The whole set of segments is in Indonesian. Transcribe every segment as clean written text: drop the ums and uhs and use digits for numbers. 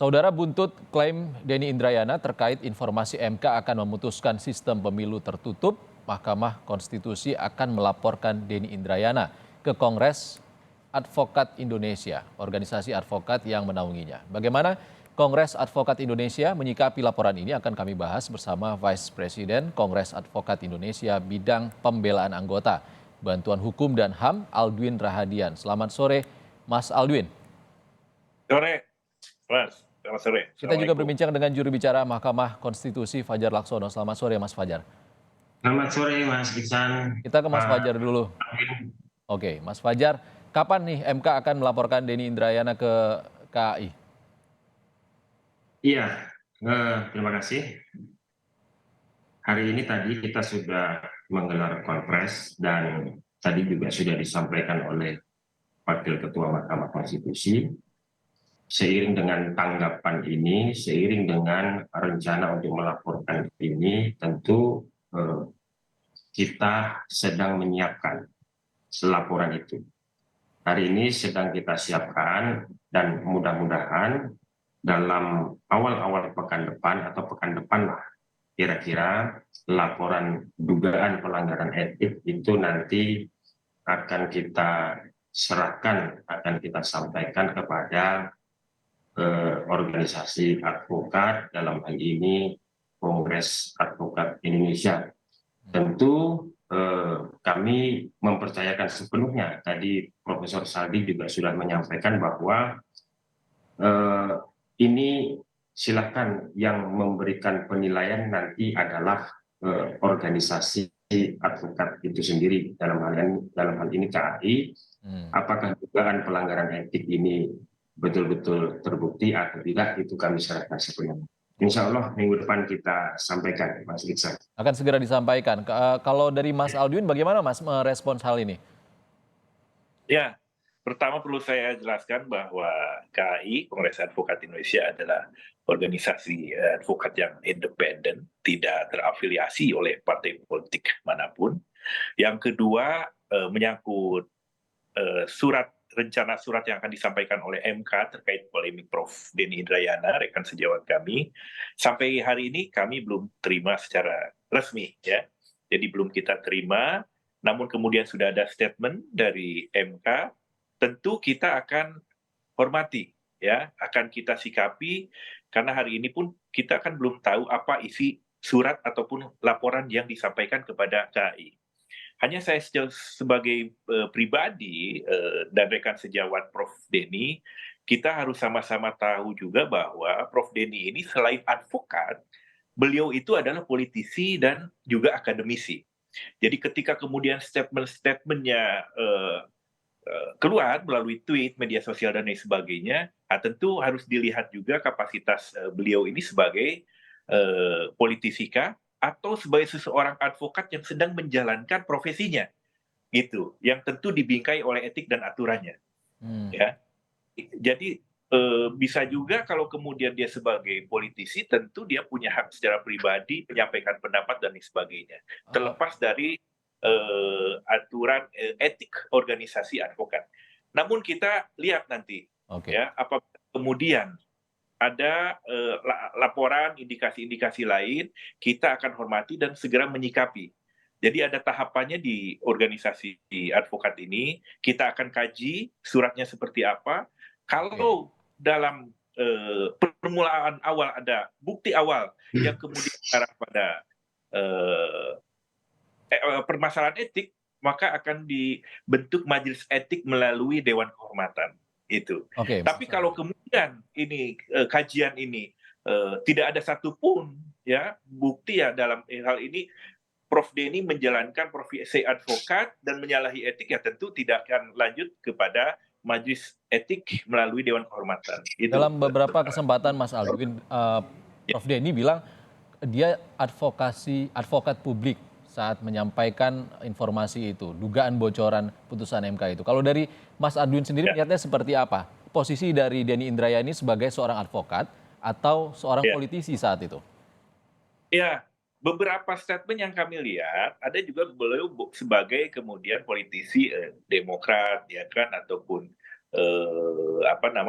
Saudara buntut klaim Denny Indrayana terkait informasi MK akan memutuskan sistem pemilu tertutup, Mahkamah Konstitusi akan melaporkan Denny Indrayana ke Kongres Advokat Indonesia, organisasi advokat yang menaunginya. Bagaimana Kongres Advokat Indonesia menyikapi laporan ini akan kami bahas bersama Vice President Kongres Advokat Indonesia bidang pembelaan anggota, Bantuan Hukum dan HAM, Aldwin Rahadian. Selamat sore, Mas Aldwin. Sore, Mas. Selamat sore. Kita juga Assalamualaikum. berbincang dengan juru bicara Mahkamah Konstitusi Fajar Laksono. Selamat sore Mas Fajar. Selamat sore Mas Iksan. Kita ke Mas Pak Fajar dulu. Alvin. Oke, Mas Fajar, kapan nih MK akan melaporkan Denny Indrayana ke KAI? Iya, terima kasih. Hari ini tadi kita sudah menggelar konferensi dan tadi juga sudah disampaikan oleh Wakil Ketua Mahkamah Konstitusi. Seiring dengan tanggapan ini, seiring dengan rencana untuk melaporkan ini, tentu kita sedang menyiapkan laporan itu. Hari ini sedang kita siapkan dan mudah-mudahan dalam awal-awal pekan depan atau pekan depan lah kira-kira laporan dugaan pelanggaran etik itu nanti akan kita serahkan, akan kita sampaikan kepada organisasi advokat, dalam hal ini Kongres Advokat Indonesia. Tentu kami mempercayakan sepenuhnya, tadi Profesor Saldi juga sudah menyampaikan bahwa ini silakan yang memberikan penilaian nanti adalah organisasi advokat itu sendiri, dalam hal ini KAI. Apakah dugaan pelanggaran etik ini betul-betul terbukti atau tidak, itu kami serahkan sepenuhnya. Insya Allah minggu depan kita sampaikan, Mas Iksan. Akan segera disampaikan. Kalau dari Mas Aldwin, bagaimana Mas merespons hal ini? Ya, pertama perlu saya jelaskan bahwa KAI, Kongres Advokat Indonesia, adalah organisasi advokat yang independen, tidak terafiliasi oleh partai politik manapun. Yang kedua, menyangkut rencana surat yang akan disampaikan oleh MK terkait polemik Prof. Denny Indrayana, rekan sejawat kami. Sampai hari ini kami belum terima secara resmi, ya. Jadi belum kita terima, namun kemudian sudah ada statement dari MK, tentu kita akan hormati, ya, akan kita sikapi, karena hari ini pun kita kan belum tahu apa isi surat ataupun laporan yang disampaikan kepada KAI. Hanya saya sebagai pribadi dan rekan sejawat Prof. Denny, kita harus sama-sama tahu juga bahwa Prof. Denny ini selain advokat, beliau itu adalah politisi dan juga akademisi. Jadi ketika kemudian statement-statementnya keluar melalui tweet, media sosial, dan lain sebagainya, tentu harus dilihat juga kapasitas beliau ini sebagai politisi kah, atau sebagai seseorang advokat yang sedang menjalankan profesinya, gitu, yang tentu dibingkai oleh etik dan aturannya. Ya, jadi bisa juga kalau kemudian dia sebagai politisi, tentu dia punya hak secara pribadi menyampaikan pendapat dan lain sebagainya, terlepas dari aturan etik organisasi advokat. Namun kita lihat nanti, ya, apa kemudian ada laporan, indikasi-indikasi lain, kita akan hormati dan segera menyikapi. Jadi ada tahapannya di organisasi advokat ini, kita akan kaji suratnya seperti apa. Kalau dalam permulaan awal ada bukti awal yang kemudian arah pada permasalahan etik, maka akan dibentuk majelis etik melalui Dewan Kehormatan. Itu. Tapi kalau kemudian ini kajian ini tidak ada satupun, ya, bukti, ya, dalam hal ini Prof. Denny menjalankan profesi advokat dan menyalahi etik, ya tentu tidak akan lanjut kepada majelis etik melalui Dewan Kehormatan. Itu. Dalam beberapa kesempatan Mas Aldwin, Prof. Denny bilang dia advokat publik saat menyampaikan informasi itu, dugaan bocoran putusan MK itu. Kalau dari Mas Aldwin sendiri melihatnya seperti apa? Posisi dari Denny Indrayana ini sebagai seorang advokat atau seorang politisi saat itu? Ya, beberapa statement yang kami lihat, ada juga beliau sebagai kemudian politisi Demokrat, ya kan, ataupun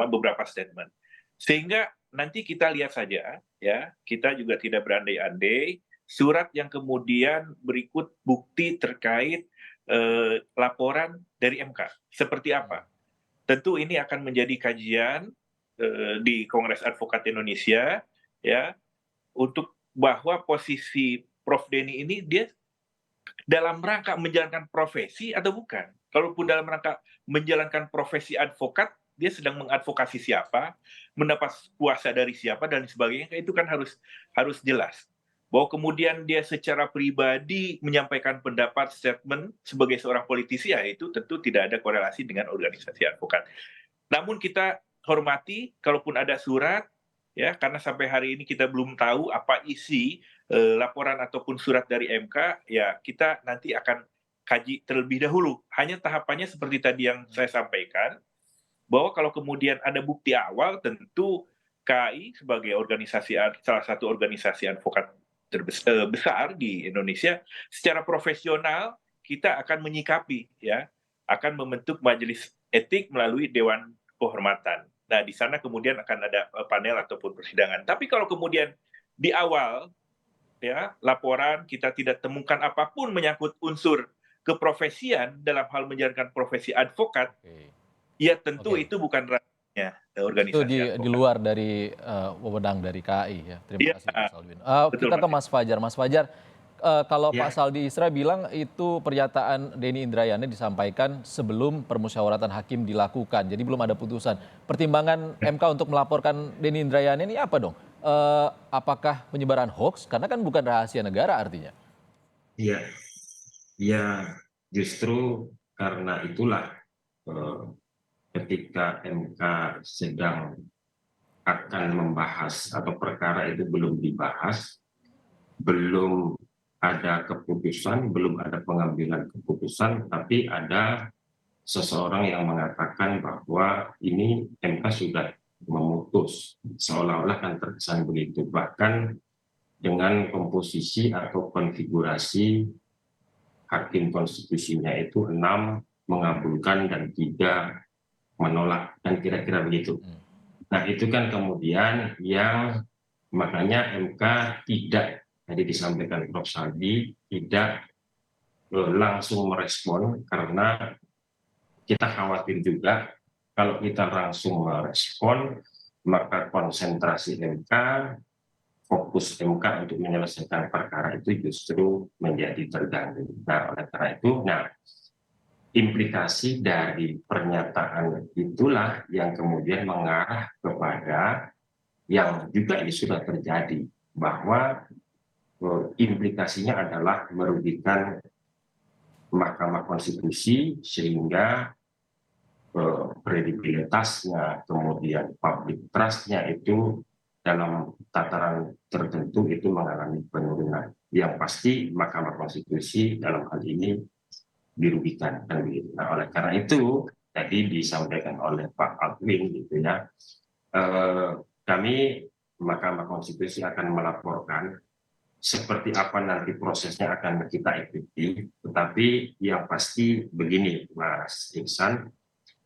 beberapa statement. Sehingga nanti kita lihat saja, ya. Kita juga tidak berandai-andai. Surat yang kemudian berikut bukti terkait laporan dari MK. Seperti apa? Tentu ini akan menjadi kajian di Kongres Advokat Indonesia, ya, untuk bahwa posisi Prof. Denny ini dia dalam rangka menjalankan profesi atau bukan. Kalaupun dalam rangka menjalankan profesi advokat, dia sedang mengadvokasi siapa, mendapat kuasa dari siapa dan sebagainya, itu kan harus jelas. Bahwa kemudian dia secara pribadi menyampaikan pendapat statement sebagai seorang politisi, ya itu tentu tidak ada korelasi dengan organisasi advokat. Namun kita hormati kalaupun ada surat, ya, karena sampai hari ini kita belum tahu apa isi laporan ataupun surat dari MK, ya kita nanti akan kaji terlebih dahulu. Hanya tahapannya seperti tadi yang saya sampaikan, bahwa kalau kemudian ada bukti awal, tentu KAI sebagai salah satu organisasi advokat besar di Indonesia, secara profesional kita akan menyikapi, ya, akan membentuk majelis etik melalui Dewan Kehormatan. Nah, di sana kemudian akan ada panel ataupun persidangan. Tapi kalau kemudian di awal, ya, laporan kita tidak temukan apapun menyangkut unsur keprofesian dalam hal menjalankan profesi advokat, ya tentu itu bukan ranahnya Itu organisasi di advokat. luar dari wewenang dari KAI ya. Terima Iya, kasih Pak Salwin. betul, Kita ke Mas. Mas Fajar. Mas Fajar, kalau Ya. Pak Saldi Isra bilang itu pernyataan Denny Indrayana disampaikan sebelum permusyawaratan hakim dilakukan, jadi belum ada putusan. Pertimbangan MK untuk melaporkan Denny Indrayana ini apa dong? Apakah penyebaran hoax? Karena kan bukan rahasia negara artinya. Iya, ya justru karena itulah ketika MK sedang akan membahas atau perkara itu belum dibahas, belum ada keputusan, belum ada pengambilan keputusan, tapi ada seseorang yang mengatakan bahwa ini MK sudah memutus, seolah-olah kan terkesan begitu. Bahkan dengan komposisi atau konfigurasi hakim konstitusinya itu 6 mengabulkan dan 3 menolak, dan kira-kira begitu. Nah itu kan kemudian yang makanya MK tidak, tadi disampaikan Prof. Saldi, tidak langsung merespon, karena kita khawatir juga kalau kita langsung merespon, maka konsentrasi MK, fokus MK untuk menyelesaikan perkara itu justru menjadi terganggu. Nah, oleh karena itu, implikasi dari pernyataan itulah yang kemudian mengarah kepada yang juga ini sudah terjadi, bahwa implikasinya adalah merugikan Mahkamah Konstitusi, sehingga kredibilitasnya, kemudian public trust-nya itu dalam tataran tertentu itu mengalami penurunan. Yang pasti Mahkamah Konstitusi dalam hal ini dirugikan, kan begitu. Nah, oleh karena itu tadi disampaikan oleh Pak Alvin gitu ya, kami Mahkamah Konstitusi akan melaporkan seperti apa nanti prosesnya akan kita ikuti, tetapi yang pasti begini Mas Iksan,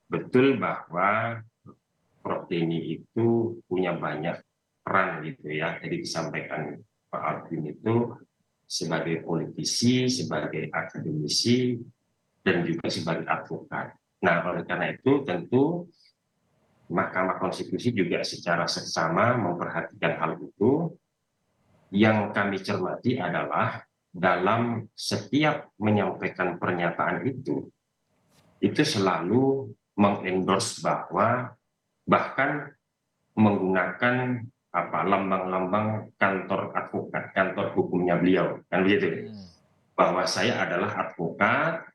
betul bahwa Prof. Denny itu punya banyak peran gitu ya. Jadi disampaikan Pak Alvin itu sebagai politisi, sebagai akademisi, dan juga sebagai advokat. Nah, oleh karena itu tentu Mahkamah Konstitusi juga secara seksama memperhatikan hal itu. Yang kami cermati adalah dalam setiap menyampaikan pernyataan itu selalu mengendorse bahwa bahkan menggunakan lambang-lambang kantor advokat, kantor hukumnya beliau, kan begitu. Bahwa saya adalah advokat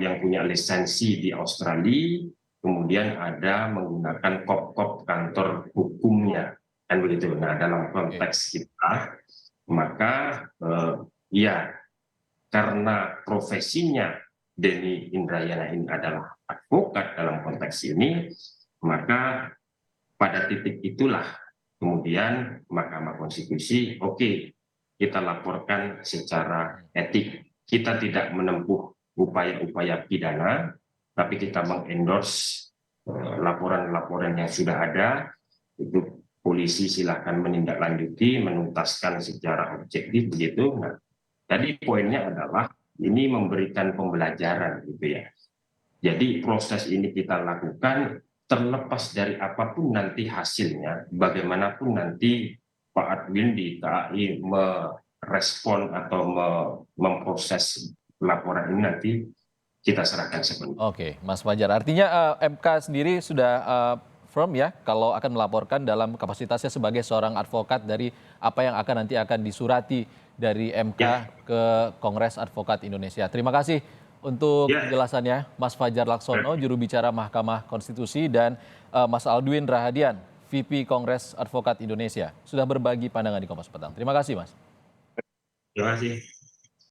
yang punya lisensi di Australia, kemudian ada menggunakan kop-kop kantor hukumnya, kan begitu. Nah, dalam konteks kita, maka ya karena profesinya Denny Indrayana ini adalah advokat dalam konteks ini, maka pada titik itulah kemudian Mahkamah Konstitusi, oke, kita laporkan secara etik. Kita tidak menempuh upaya-upaya pidana, tapi kita mengendorse laporan-laporan yang sudah ada, Itu polisi silahkan menindaklanjuti, menuntaskan secara objektif begitu. Nah, tadi poinnya adalah ini memberikan pembelajaran gitu ya. Jadi proses ini kita lakukan terlepas dari apapun nanti hasilnya, bagaimanapun nanti Pak Adwin di KAI merespon atau memproses laporan ini nanti kita serahkan sepenuhnya. Oke, Mas Fajar. Artinya MK sendiri sudah firm ya kalau akan melaporkan dalam kapasitasnya sebagai seorang advokat dari apa yang nanti akan disurati dari MK ke Kongres Advokat Indonesia. Terima kasih untuk penjelasannya Mas Fajar Laksono, juru bicara Mahkamah Konstitusi, dan Mas Aldwin Rahadian, VP Kongres Advokat Indonesia, sudah berbagi pandangan di Kompas Petang. Terima kasih, Mas. Terima kasih.